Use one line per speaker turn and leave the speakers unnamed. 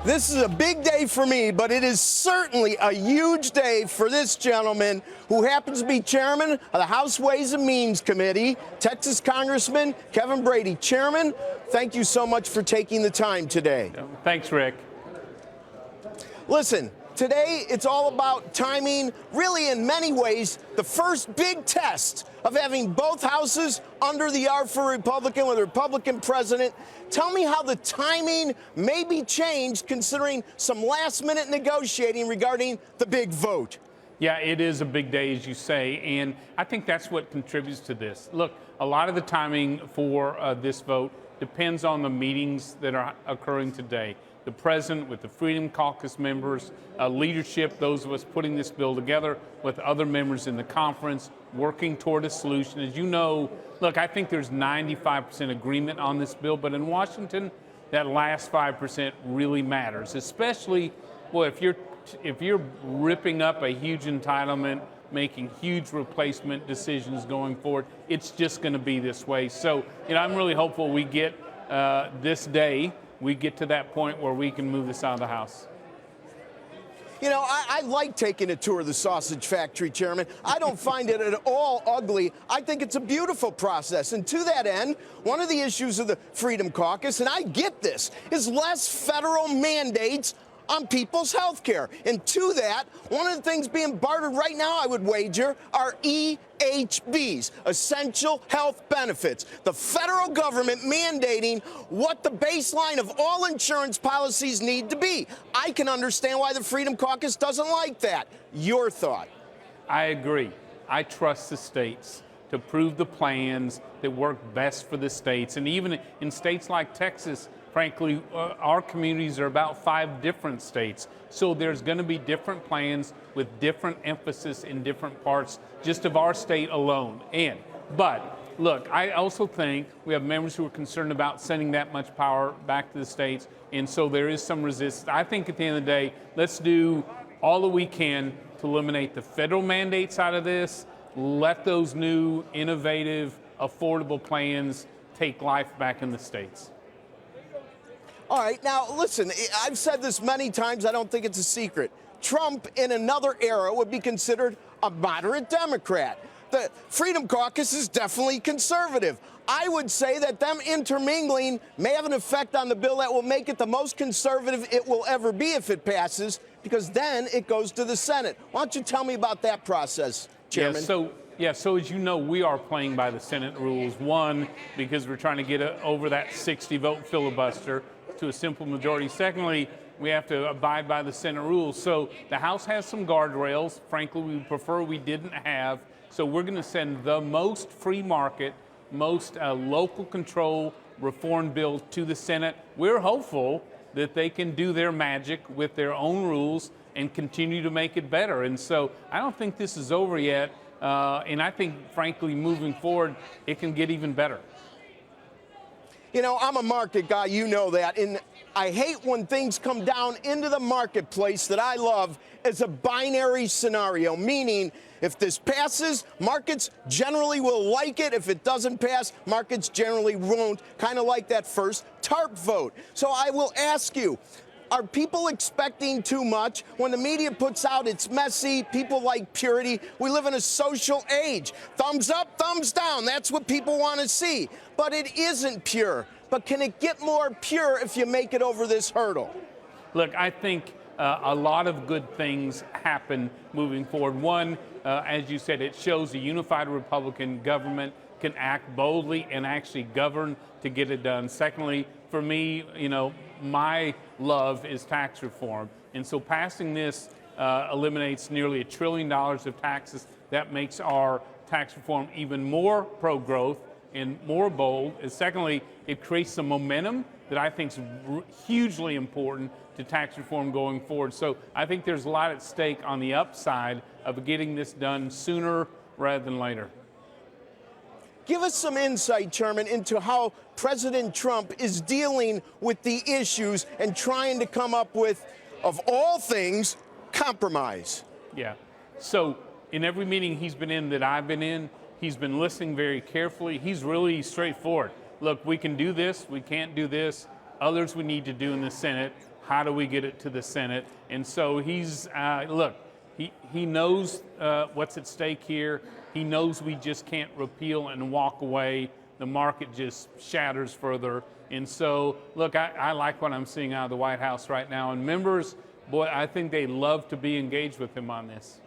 This is a big day for me, but it is certainly a huge day for this gentleman who happens to be chairman of the House Ways and Means Committee, Texas Congressman Kevin Brady. Chairman, thank you so much for taking the time today.
Thanks, Rick.
Listen, today it's all about timing, really in many ways, the first big test of having both houses under the R for Republican with a Republican president. Tell me how the timing may be changed considering some last-minute negotiating regarding the big vote.
Yeah, it is a big day, as you say, and I think that's what contributes to this. Look, a lot of the timing for this vote depends on the meetings that are occurring today. The president with the Freedom Caucus members, leadership, those of us putting this bill together with other members in the conference, working toward a solution. As you know, look, I think there's 95% agreement on this bill, but in Washington, that last 5% really matters, especially, boy, if you're ripping up a huge entitlement, making huge replacement decisions going forward, it's just going to be this way. So, I'm really hopeful we get this day, we get to that point where we can move this out of the House.
I like taking a tour of the sausage factory, Chairman. I don't find it at all ugly. I think it's a beautiful process. And to that end, one of the issues of the Freedom Caucus, and I get this, is less federal mandates on people's health care. And to that, one of the things being bartered right now, I would wager, are EHBs, essential health benefits. The federal government mandating what the baseline of all insurance policies need to be. I can understand why the Freedom Caucus doesn't like that. Your thought?
I agree. I trust the states to approve the plans that work best for the states. And even in states like Texas, frankly, our communities are about 5 different states. So there's going to be different plans with different emphasis in different parts just of our state alone. But look, I also think we have members who are concerned about sending that much power back to the states. And so there is some resistance. I think at the end of the day, let's do all that we can to eliminate the federal mandates out of this. Let those new, innovative, affordable plans take life back in the states.
All right, now listen, I've said this many times, I don't think it's a secret. Trump in another era would be considered a moderate Democrat. The Freedom Caucus is definitely conservative. I would say that them intermingling may have an effect on the bill that will make it the most conservative it will ever be if it passes, because then it goes to the Senate. Why don't you tell me about that process, Chairman?
So as you know, we are playing by the Senate rules. One, because we're trying to get over that 60-vote filibuster to a simple majority. Secondly, we have to abide by the Senate rules. So the House has some guardrails. Frankly, we prefer we didn't have. So we're going to send the most free market, most local control reform bill to the Senate. We're hopeful that they can do their magic with their own rules and continue to make it better. And so I don't think this is over yet. And I think, frankly, moving forward, it can get even better.
I'm a market guy, you know that, and I hate when things come down into the marketplace that I love as a binary scenario, meaning if this passes, markets generally will like it. If it doesn't pass, markets generally won't, kind of like that first TARP vote. So I will ask you, are people expecting too much? When the media puts out it's messy, people like purity. We live in a social age. Thumbs up, thumbs down. That's what people want to see. But it isn't pure. But can it get more pure if you make it over this hurdle?
Look, I think a lot of good things happen moving forward. One, as you said, it shows a unified Republican government can act boldly and actually govern to get it done. Secondly, for me, my love is tax reform. And so passing this eliminates nearly $1 trillion of taxes. That makes our tax reform even more pro-growth and more bold. And secondly, it creates some momentum that I think is hugely important to tax reform going forward. So I think there's a lot at stake on the upside of getting this done sooner rather than later.
Give us some insight, Chairman, into how President Trump is dealing with the issues and trying to come up with, of all things, compromise.
Yeah. So in every meeting he's been in that I've been in, he's been listening very carefully. He's really straightforward. Look, we can do this. We can't do this. Others we need to do in the Senate. how do we get it to the Senate? And so he's, look, he knows what's at stake here. He knows we just can't repeal and walk away. The market just shatters further. And so, look, I like what I'm seeing out of the White House right now. And members, boy, I think they love to be engaged with him on this.